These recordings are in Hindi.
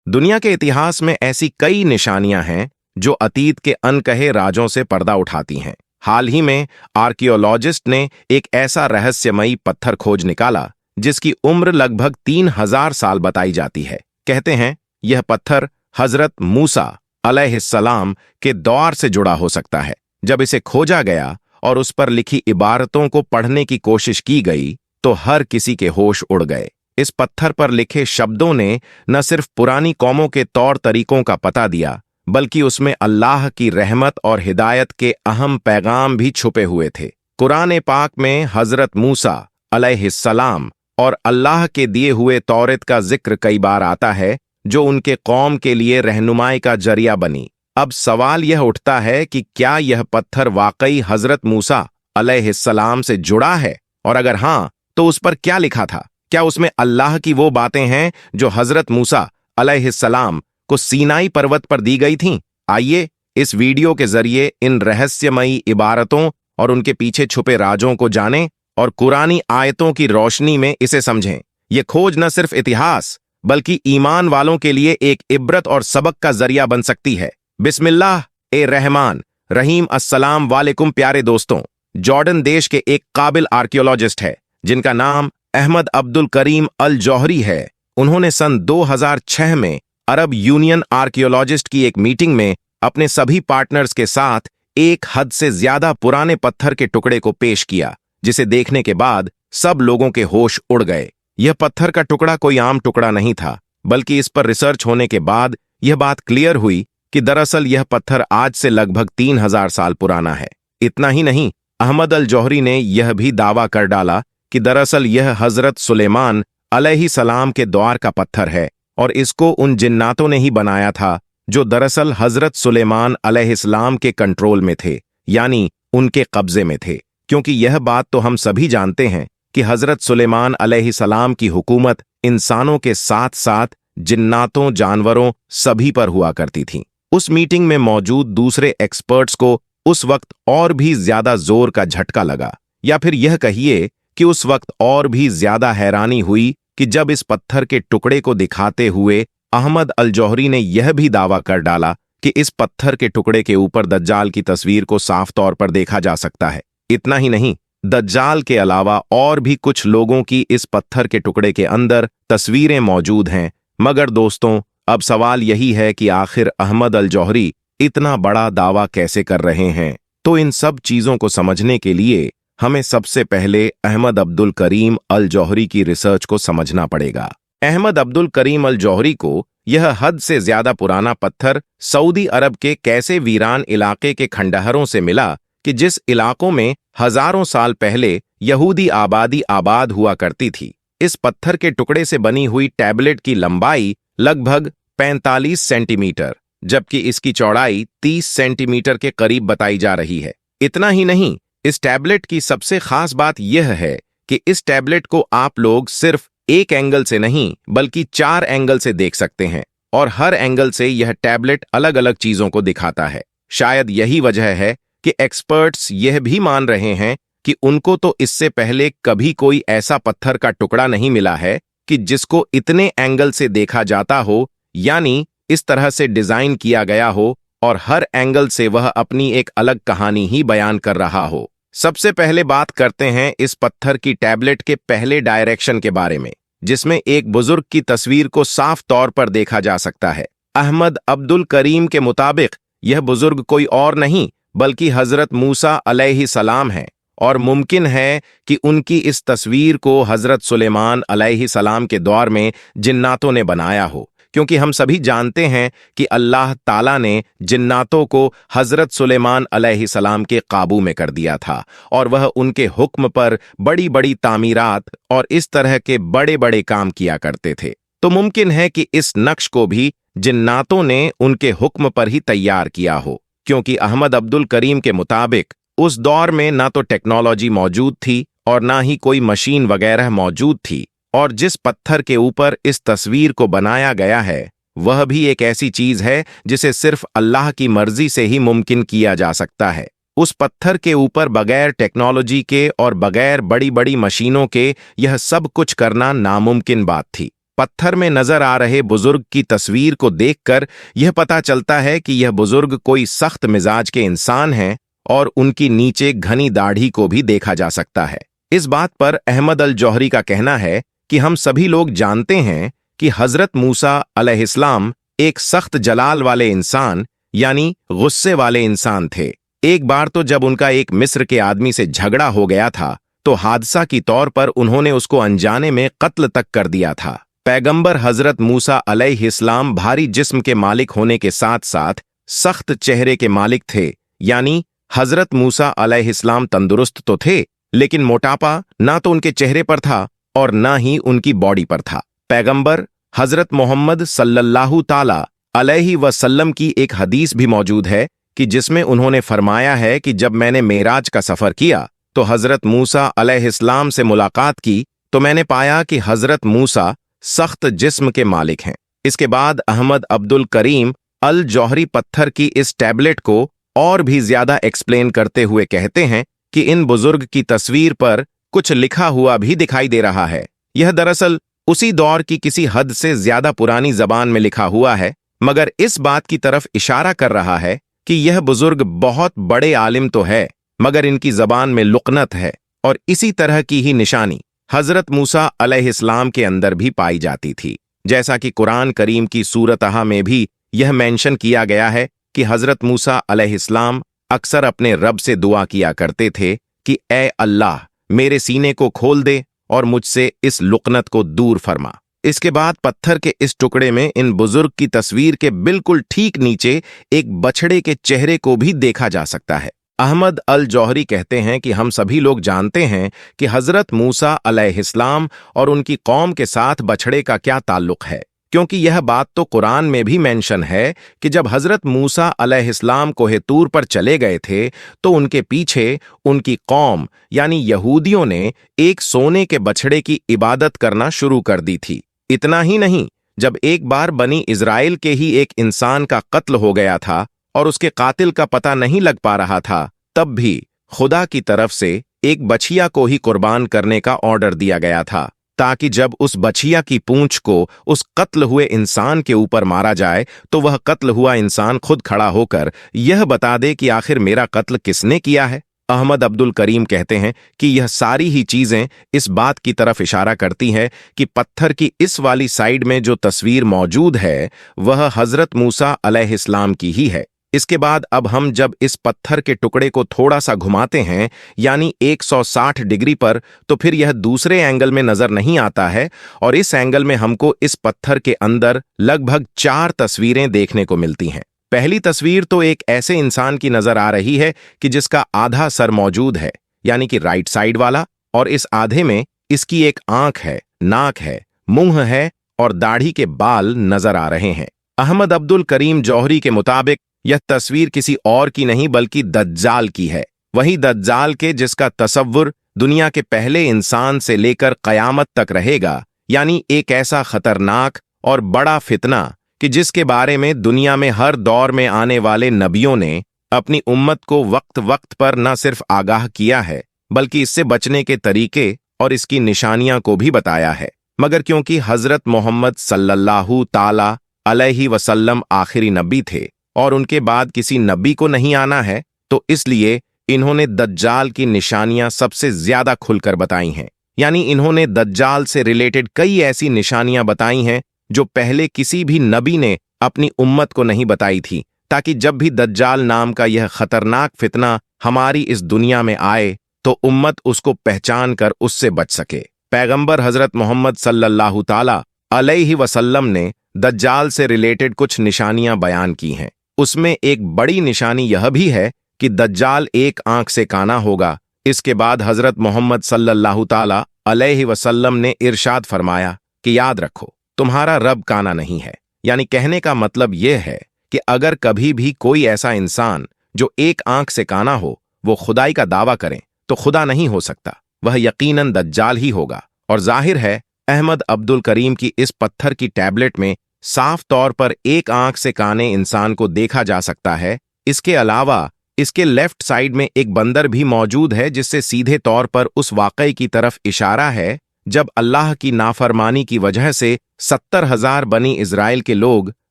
दुनिया के इतिहास में ऐसी कई निशानियां हैं जो अतीत के अनकहे राजों से पर्दा उठाती हैं। हाल ही में आर्कियोलॉजिस्ट ने एक ऐसा रहस्यमयी पत्थर खोज निकाला जिसकी उम्र लगभग 3000 साल बताई जाती है। कहते हैं यह पत्थर हजरत मूसा अलैहिस्सलाम के दौर से जुड़ा हो सकता है। जब इसे खोजा गया और उस पर लिखी इबारतों को पढ़ने की कोशिश की गई तो हर किसी के होश उड़ गए। इस पत्थर पर लिखे शब्दों ने न सिर्फ पुरानी कौमों के तौर तरीकों का पता दिया, बल्कि उसमें अल्लाह की रहमत और हिदायत के अहम पैगाम भी छुपे हुए थे। कुरान पाक में हजरत मूसा अलैहिस्सलाम और अल्लाह के दिए हुए तौरात का जिक्र कई बार आता है, जो उनके कौम के लिए रहनुमाई का जरिया बनी। अब सवाल यह उठता है कि क्या यह पत्थर वाकई हजरत मूसा अलैहिस्सलाम से जुड़ा है, और अगर हां, तो उस पर क्या लिखा था? क्या उसमें अल्लाह की वो बातें हैं जो हजरत मूसा अलैहिस्सलाम को सीनाई पर्वत पर दी गई थीं? आइए इस वीडियो के जरिए इन रहस्यमयी इबारतों और उनके पीछे छुपे राजों को जानें और कुरानी आयतों की रोशनी में इसे समझें। यह खोज न सिर्फ इतिहास बल्कि ईमान वालों के लिए एक इब्रत और सबक का जरिया बन सकती है। बिस्मिल्लाह ए रहमान रहीम। अस्सलाम वालेकुम प्यारे दोस्तों। जॉर्डन देश के एक काबिल आर्कियोलॉजिस्ट है जिनका नाम अहमद अब्दुल करीम अल जौहरी है। उन्होंने सन 2006 में अरब यूनियन आर्कियोलॉजिस्ट की एक मीटिंग में अपने सभी पार्टनर्स के साथ एक हद से ज्यादा पुराने पत्थर के टुकड़े को पेश किया, जिसे देखने के बाद सब लोगों के होश उड़ गए। यह पत्थर का टुकड़ा कोई आम टुकड़ा नहीं था, बल्कि इस पर रिसर्च होने के बाद यह बात क्लियर हुई कि दरअसल यह पत्थर आज से लगभग 3000 साल पुराना है। इतना ही नहीं, अहमद अल जौहरी ने यह भी दावा कर डाला कि दरअसल यह हजरत सुलेमान अलैहिस्सलाम के दौर का पत्थर है और इसको उन जिन्नातों ने ही बनाया था जो दरअसल हजरत सुलेमान अलैहिस्सलाम के कंट्रोल में थे, यानी उनके कब्जे में थे। क्योंकि यह बात तो हम सभी जानते हैं कि हजरत सुलेमान अलैहिस्सलाम की हुकूमत इंसानों के साथ साथ जिन्नातों, जानवरों सभी पर हुआ करती थी। उस मीटिंग में मौजूद दूसरे एक्सपर्ट्स को उस वक्त और भी ज्यादा जोर का झटका लगा, या फिर यह कहिए कि उस वक्त और भी ज्यादा हैरानी हुई कि जब इस पत्थर के टुकड़े को दिखाते हुए अहमद अल जौहरी ने यह भी दावा कर डाला कि इस पत्थर के टुकड़े के ऊपर दज्जाल की तस्वीर को साफ तौर पर देखा जा सकता है। इतना ही नहीं, दज्जाल के अलावा और भी कुछ लोगों की इस पत्थर के टुकड़े के अंदर तस्वीरें मौजूद हैं। मगर दोस्तों, अब सवाल यही है कि आखिर अहमद अल जौहरी इतना बड़ा दावा कैसे कर रहे हैं? तो इन सब चीजों को समझने के लिए हमें सबसे पहले अहमद अब्दुल करीम अल जौहरी की रिसर्च को समझना पड़ेगा। अहमद अब्दुल करीम अल जौहरी को यह हद से ज्यादा पुराना पत्थर सऊदी अरब के कैसे वीरान इलाके के खंडहरों से मिला कि जिस इलाकों में हजारों साल पहले यहूदी आबादी आबाद हुआ करती थी। इस पत्थर के टुकड़े से बनी हुई टैबलेट की लंबाई लगभग 45 सेंटीमीटर, जबकि इसकी चौड़ाई 30 सेंटीमीटर के करीब बताई जा रही है। इतना ही नहीं, इस टैबलेट की सबसे खास बात यह है कि इस टैबलेट को आप लोग सिर्फ एक एंगल से नहीं बल्कि 4 एंगल से देख सकते हैं, और हर एंगल से यह टैबलेट अलग अलग चीजों को दिखाता है। शायद यही वजह है कि एक्सपर्ट्स यह भी मान रहे हैं कि उनको तो इससे पहले कभी कोई ऐसा पत्थर का टुकड़ा नहीं मिला है कि जिसको इतने एंगल से देखा जाता हो, यानी इस तरह से डिजाइन किया गया हो और हर एंगल से वह अपनी एक अलग कहानी ही बयान कर रहा हो। सबसे पहले बात करते हैं इस पत्थर की टैबलेट के पहले डायरेक्शन के बारे में, जिसमें एक बुजुर्ग की तस्वीर को साफ तौर पर देखा जा सकता है। अहमद अब्दुल करीम के मुताबिक यह बुजुर्ग कोई और नहीं बल्कि हजरत मूसा अलैहिस्सलाम है, और मुमकिन है कि उनकी इस तस्वीर को हजरत सुलेमान अलैहिस्सलाम के दौर में जिन्नातों ने बनाया हो, क्योंकि हम सभी जानते हैं कि अल्लाह ताला ने जिन्नातों को हजरत सुलेमान अलैहिस्सलाम के काबू में कर दिया था और वह उनके हुक्म पर बड़ी बड़ी तामीरात और इस तरह के बड़े बड़े काम किया करते थे। तो मुमकिन है कि इस नक्श को भी जिन्नातों ने उनके हुक्म पर ही तैयार किया हो, क्योंकि अहमद अब्दुल करीम के मुताबिक उस दौर में ना तो टेक्नोलॉजी मौजूद थी और ना ही कोई मशीन वगैरह मौजूद थी, और जिस पत्थर के ऊपर इस तस्वीर को बनाया गया है वह भी एक ऐसी चीज है जिसे सिर्फ अल्लाह की मर्जी से ही मुमकिन किया जा सकता है। उस पत्थर के ऊपर बगैर टेक्नोलॉजी के और बगैर बड़ी बड़ी मशीनों के यह सब कुछ करना नामुमकिन बात थी। पत्थर में नजर आ रहे बुजुर्ग की तस्वीर को देखकर यह पता चलता है कि यह बुजुर्ग कोई सख्त मिजाज के इंसान हैं और उनकी नीचे घनी दाढ़ी को भी देखा जा सकता है। इस बात पर अहमद अल जौहरी का कहना है कि हम सभी लोग जानते हैं कि हजरत मूसा अलैहिस्सलाम एक सख्त जलाल वाले इंसान यानी गुस्से वाले इंसान थे। एक बार तो जब उनका एक मिस्र के आदमी से झगड़ा हो गया था तो हादसा की तौर पर उन्होंने उसको अनजाने में कत्ल तक कर दिया था। पैगंबर हजरत मूसा अलैहिस्सलाम भारी जिस्म के मालिक होने के साथ साथ सख्त चेहरे के मालिक थे, यानी हजरत मूसा अलैहिस्सलाम तंदुरुस्त तो थे लेकिन मोटापा ना तो उनके चेहरे पर था और ना ही उनकी बॉडी पर था। पैगंबर हजरत मोहम्मद सल्लल्लाहु ताला अलैहि वसल्लम की एक हदीस भी मौजूद है कि जिसमें उन्होंने फरमाया है कि जब मैंने मेराज का सफर किया तो हजरत मूसा अलैहिस्सलाम से मुलाकात की तो मैंने पाया कि हजरत मूसा सख्त जिस्म के मालिक हैं। इसके बाद अहमद अब्दुल करीम अल जौहरी पत्थर की इस टैबलेट को और भी ज्यादा एक्सप्लेन करते हुए कहते हैं कि इन बुजुर्ग की तस्वीर पर कुछ लिखा हुआ भी दिखाई दे रहा है। यह दरअसल उसी दौर की किसी हद से ज्यादा पुरानी जबान में लिखा हुआ है, मगर इस बात की तरफ इशारा कर रहा है कि यह बुजुर्ग बहुत बड़े आलिम तो है मगर इनकी जबान में लुकनत है, और इसी तरह की ही निशानी हजरत मूसा अलैहिस्सलाम के अंदर भी पाई जाती थी। जैसा कि कुरान करीम की सूरतहा में भी यह मेंशन किया गया है कि हजरत मूसा अलैहिस्सलाम अक्सर अपने रब से दुआ किया करते थे कि ए अल्लाह, मेरे सीने को खोल दे और मुझसे इस लुकनत को दूर फरमा। इसके बाद पत्थर के इस टुकड़े में इन बुजुर्ग की तस्वीर के बिल्कुल ठीक नीचे एक बछड़े के चेहरे को भी देखा जा सकता है। अहमद अल जौहरी कहते हैं कि हम सभी लोग जानते हैं कि हजरत मूसा अलैहिस्सलाम और उनकी कौम के साथ बछड़े का क्या ताल्लुक है, क्योंकि यह बात तो कुरान में भी मेंशन है कि जब हजरत मूसा अलैहिस्सलाम कोहे तूर पर चले गए थे तो उनके पीछे उनकी कौम यानी यहूदियों ने एक सोने के बछड़े की इबादत करना शुरू कर दी थी। इतना ही नहीं, जब एक बार बनी इजराइल के ही एक इंसान का कत्ल हो गया था और उसके कातिल का पता नहीं लग पा रहा था, तब भी खुदा की तरफ से एक बछिया को ही कुर्बान करने का ऑर्डर दिया गया था, ताकि जब उस बछिया की पूंछ को उस कत्ल हुए इंसान के ऊपर मारा जाए तो वह कत्ल हुआ इंसान खुद खड़ा होकर यह बता दे कि आखिर मेरा कत्ल किसने किया है। अहमद अब्दुल करीम कहते हैं कि यह सारी ही चीजें इस बात की तरफ इशारा करती हैं कि पत्थर की इस वाली साइड में जो तस्वीर मौजूद है वह हजरत मूसा अलैहिस्सलाम की ही है। इसके बाद अब हम जब इस पत्थर के टुकड़े को थोड़ा सा घुमाते हैं यानी 160 डिग्री पर, तो फिर यह दूसरे एंगल में नजर नहीं आता है और इस एंगल में हमको इस पत्थर के अंदर लगभग 4 तस्वीरें देखने को मिलती हैं। पहली तस्वीर तो एक ऐसे इंसान की नजर आ रही है कि जिसका आधा सर मौजूद है यानी कि राइट साइड वाला, और इस आधे में इसकी एक आंख है, नाक है, मुंह है और दाढ़ी के बाल नजर आ रहे हैं। अहमद अब्दुल करीम जौहरी के मुताबिक यह तस्वीर किसी और की नहीं बल्कि दज्जाल की है, वही दज्जाल के जिसका तसव्वुर दुनिया के पहले इंसान से लेकर कयामत तक रहेगा, यानी एक ऐसा खतरनाक और बड़ा फितना कि जिसके बारे में दुनिया में हर दौर में आने वाले नबियों ने अपनी उम्मत को वक्त वक्त पर न सिर्फ आगाह किया है बल्कि इससे बचने के तरीके और इसकी निशानियां को भी बताया है। मगर क्योंकि हजरत मोहम्मद सल्लल्लाहु ताला अलैहि वसल्लम आखिरी नबी थे और उनके बाद किसी नबी को नहीं आना है, तो इसलिए इन्होंने दज्जाल की निशानियां सबसे ज्यादा खुलकर बताई हैं। यानी इन्होंने दज्जाल से रिलेटेड कई ऐसी निशानियां बताई हैं जो पहले किसी भी नबी ने अपनी उम्मत को नहीं बताई थी, ताकि जब भी दज्जाल नाम का यह खतरनाक फितना हमारी इस दुनिया में आए तो उम्मत उसको पहचान कर उससे बच सके। पैगंबर हजरत मोहम्मद सल्लल्लाहु ताला अलैहि वसल्लम ने दज्जाल से रिलेटेड कुछ निशानियां बयान की हैं। उसमें एक बड़ी निशानी यह भी है कि दज्जाल एक आंख से काना होगा। इसके बाद हजरत मोहम्मद सल्लल्लाहु ताला अलैहि वसल्लम ने इरशाद फरमाया कि याद रखो, तुम्हारा रब काना नहीं है। यानी कहने का मतलब यह है कि अगर कभी भी कोई ऐसा इंसान जो एक आंख से काना हो वो खुदाई का दावा करे तो खुदा नहीं हो सकता, वह यकीनन दज्जाल ही होगा। और जाहिर है अहमद अब्दुल करीम की इस पत्थर की टैबलेट में साफ तौर पर एक आंख से काने इंसान को देखा जा सकता है। इसके अलावा इसके लेफ्ट साइड में एक बंदर भी मौजूद है, जिससे सीधे तौर पर उस वाकई की तरफ इशारा है जब अल्लाह की नाफरमानी की वजह से 70,000 बनी इज़राइल के लोग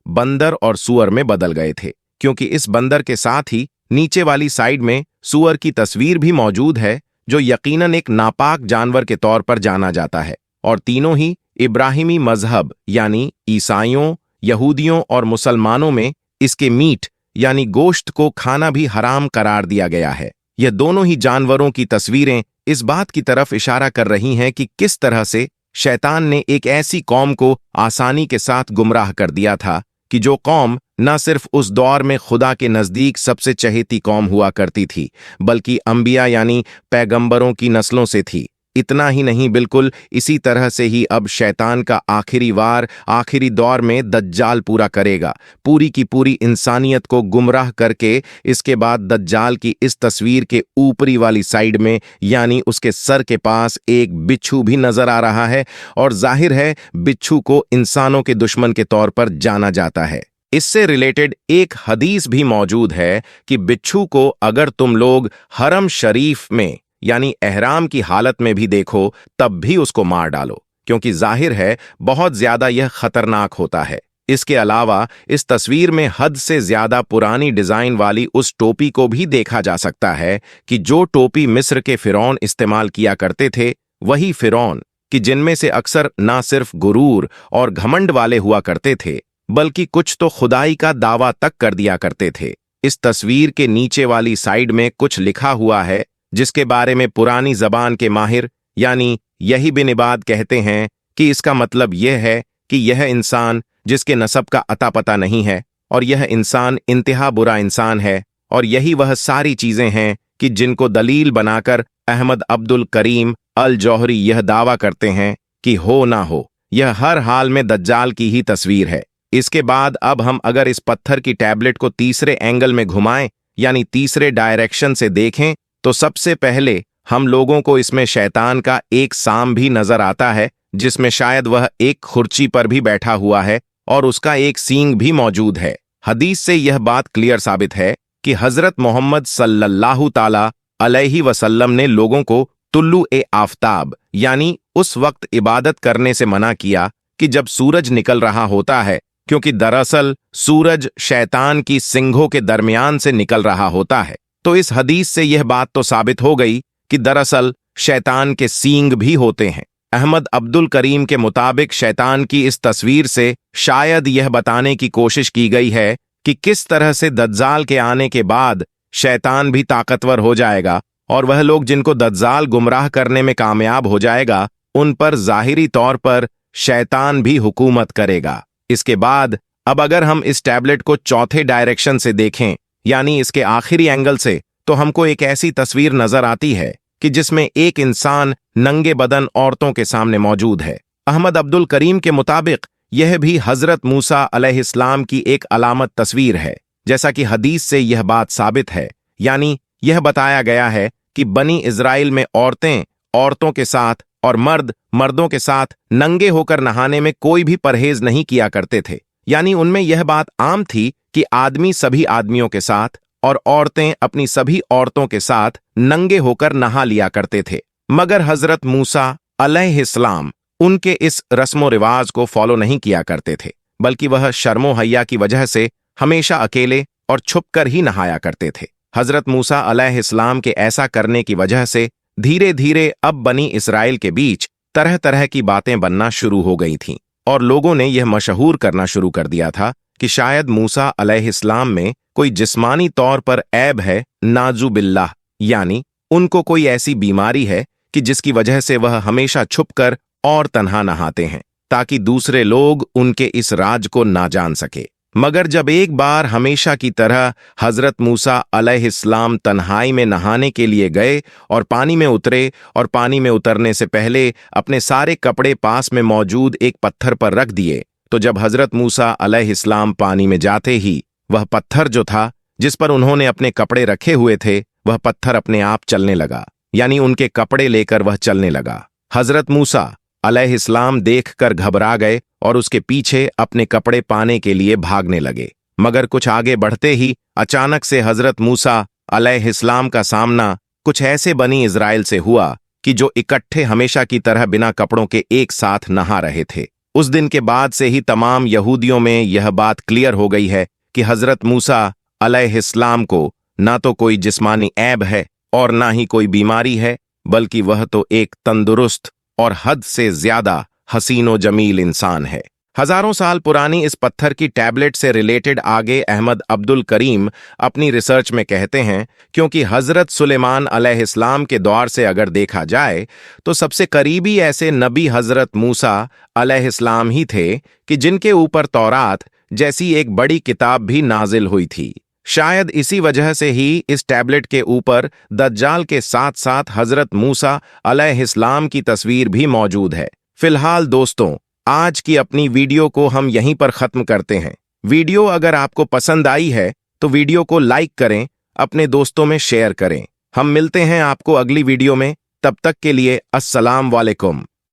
बंदर और सूअर में बदल गए थे, क्योंकि इस बंदर के साथ ही नीचे वाली साइड में सूअर की तस्वीर भी मौजूद है, जो यकीनन एक नापाक जानवर के तौर पर जाना जाता है। और तीनों ही इब्राहिमी मजहब यानी ईसाइयों, यहूदियों और मुसलमानों में इसके मीट यानी गोश्त को खाना भी हराम करार दिया गया है। यह दोनों ही जानवरों की तस्वीरें इस बात की तरफ इशारा कर रही हैं कि किस तरह से शैतान ने एक ऐसी कौम को आसानी के साथ गुमराह कर दिया था कि जो कौम न सिर्फ उस दौर में खुदा के नज़दीक सबसे चहेती कौम हुआ करती थी, बल्कि अंबिया यानी पैगंबरों की नस्लों से थी। इतना ही नहीं, बिल्कुल इसी तरह से ही अब शैतान का आखिरी वार आखिरी दौर में दज्जाल पूरा करेगा, पूरी की पूरी इंसानियत को गुमराह करके। इसके बाद दज्जाल की इस तस्वीर के ऊपरी वाली साइड में यानी उसके सर के पास एक बिच्छू भी नजर आ रहा है, और जाहिर है बिच्छू को इंसानों के दुश्मन के तौर पर जाना जाता है। इससे रिलेटेड एक हदीस भी मौजूद है कि बिच्छू को अगर तुम लोग हरम शरीफ में यानी एहराम की हालत में भी देखो तब भी उसको मार डालो, क्योंकि जाहिर है बहुत ज्यादा यह खतरनाक होता है। इसके अलावा इस तस्वीर में हद से ज्यादा पुरानी डिजाइन वाली उस टोपी को भी देखा जा सकता है कि जो टोपी मिस्र के फिरौन इस्तेमाल किया करते थे, वही फिरौन कि जिनमें से अक्सर ना सिर्फ गुरूर और घमंड वाले हुआ करते थे, बल्कि कुछ तो खुदाई का दावा तक कर दिया करते थे। इस तस्वीर के नीचे वाली साइड में कुछ लिखा हुआ है, जिसके बारे में पुरानी जबान के माहिर यानी यही बिन इबाद कहते हैं कि इसका मतलब यह है कि यह इंसान जिसके नसब का अता पता नहीं है, और यह इंसान इंतहा बुरा इंसान है, और यही वह सारी चीजें हैं कि जिनको दलील बनाकर अहमद अब्दुल करीम अल जौहरी यह दावा करते हैं कि हो ना हो, यह हर हाल में दज्जाल की ही तस्वीर है। इसके बाद अब हम अगर इस पत्थर की टैबलेट को तीसरे एंगल में घुमाएं यानी तीसरे डायरेक्शन से देखें, तो सबसे पहले हम लोगों को इसमें शैतान का एक साम भी नजर आता है, जिसमें शायद वह एक खुर्ची पर भी बैठा हुआ है और उसका एक सींग भी मौजूद है। हदीस से यह बात क्लियर साबित है कि हजरत मोहम्मद सल्लल्लाहु ताला अलैहि वसल्लम ने लोगों को तुल्लु ए आफ्ताब यानी उस वक्त इबादत करने से मना किया कि जब सूरज निकल रहा होता है, क्योंकि दरअसल सूरज शैतान की सिंघों के दरमियान से निकल रहा होता है। तो इस हदीस से यह बात तो साबित हो गई कि दरअसल शैतान के सींग भी होते हैं। अहमद अब्दुल करीम के मुताबिक शैतान की इस तस्वीर से शायद यह बताने की कोशिश की गई है कि किस तरह से दज्जाल के आने के बाद शैतान भी ताकतवर हो जाएगा, और वह लोग जिनको दज्जाल गुमराह करने में कामयाब हो जाएगा, उन पर जाहिरी तौर पर शैतान भी हुकूमत करेगा। इसके बाद अब अगर हम इस टैबलेट को चौथे डायरेक्शन से देखें यानी इसके आखिरी एंगल से, तो हमको एक ऐसी तस्वीर नजर आती है कि जिसमें एक इंसान नंगे बदन औरतों के सामने मौजूद है। अहमद अब्दुल करीम के मुताबिक यह भी हजरत मूसा अलैहिस्सलाम की एक अलामत तस्वीर है, जैसा कि हदीस से यह बात साबित है। यानी यह बताया गया है कि बनी इज़राइल में औरतें औरतों के साथ और मर्द मर्दों के साथ नंगे होकर नहाने में कोई भी परहेज नहीं किया करते थे। यानी उनमें यह बात आम थी कि आदमी सभी आदमियों के साथ और औरतें अपनी सभी औरतों के साथ नंगे होकर नहा लिया करते थे। मगर हजरत मूसा अलैहिस्सलाम उनके इस रस्मो रिवाज को फॉलो नहीं किया करते थे, बल्कि वह शर्मो हया की वजह से हमेशा अकेले और छुपकर ही नहाया करते थे। हजरत मूसा अलैहिस्सलाम के ऐसा करने की वजह से धीरे धीरे अब बनी इस्राइल के बीच तरह तरह की बातें बनना शुरू हो गई थीं, और लोगों ने यह मशहूर करना शुरू कर दिया था कि शायद मूसा अलैहिस्सलाम में कोई जिस्मानी तौर पर ऐब है, नाजू बिल्लाह, यानी उनको कोई ऐसी बीमारी है कि जिसकी वजह से वह हमेशा छुपकर और तन्हा नहाते हैं, ताकि दूसरे लोग उनके इस राज को ना जान सके। मगर जब एक बार हमेशा की तरह हजरत मूसा अलैहिस्सलाम तन्हाई में नहाने के लिए गए और पानी में उतरे, और पानी में उतरने से पहले अपने सारे कपड़े पास में मौजूद एक पत्थर पर रख दिए, तो जब हजरत मूसा अलैहिस्सलाम पानी में जाते ही वह पत्थर जो था जिस पर उन्होंने अपने कपड़े रखे हुए थे, वह पत्थर अपने आप चलने लगा, यानी उनके कपड़े लेकर वह चलने लगा। हजरत मूसा अलैहिस्सलाम देखकर घबरा गए और उसके पीछे अपने कपड़े पाने के लिए भागने लगे। मगर कुछ आगे बढ़ते ही अचानक से हजरत मूसा अलैहिस्सलाम का सामना कुछ ऐसे बनी इज़राइल से हुआ कि जो इकट्ठे हमेशा की तरह बिना कपड़ों के एक साथ नहा रहे थे। उस दिन के बाद से ही तमाम यहूदियों में यह बात क्लियर हो गई है कि हजरत मूसा अलैहिस्सलाम को ना तो कोई जिस्मानी ऐब है और ना ही कोई बीमारी है, बल्कि वह तो एक तंदुरुस्त और हद से ज्यादा हसीनो जमील इंसान है। हजारों साल पुरानी इस पत्थर की टैबलेट से रिलेटेड आगे अहमद अब्दुल करीम अपनी रिसर्च में कहते हैं, क्योंकि हजरत सुलेमान अलैहिस्सलाम के दौर से अगर देखा जाए तो सबसे करीबी ऐसे नबी हजरत मूसा अलैहिस्सलाम ही थे कि जिनके ऊपर तौरात जैसी एक बड़ी किताब भी नाजिल हुई थी। शायद इसी वजह से ही इस टैबलेट के ऊपर दज्जाल के साथ साथ हजरत मूसा अलैहिस्सलाम की तस्वीर भी मौजूद है। फिलहाल दोस्तों, आज की अपनी वीडियो को हम यहीं पर खत्म करते हैं। वीडियो अगर आपको पसंद आई है तो वीडियो को लाइक करें, अपने दोस्तों में शेयर करें। हम मिलते हैं आपको अगली वीडियो में, तब तक के लिए अस्सलाम वालेकुम।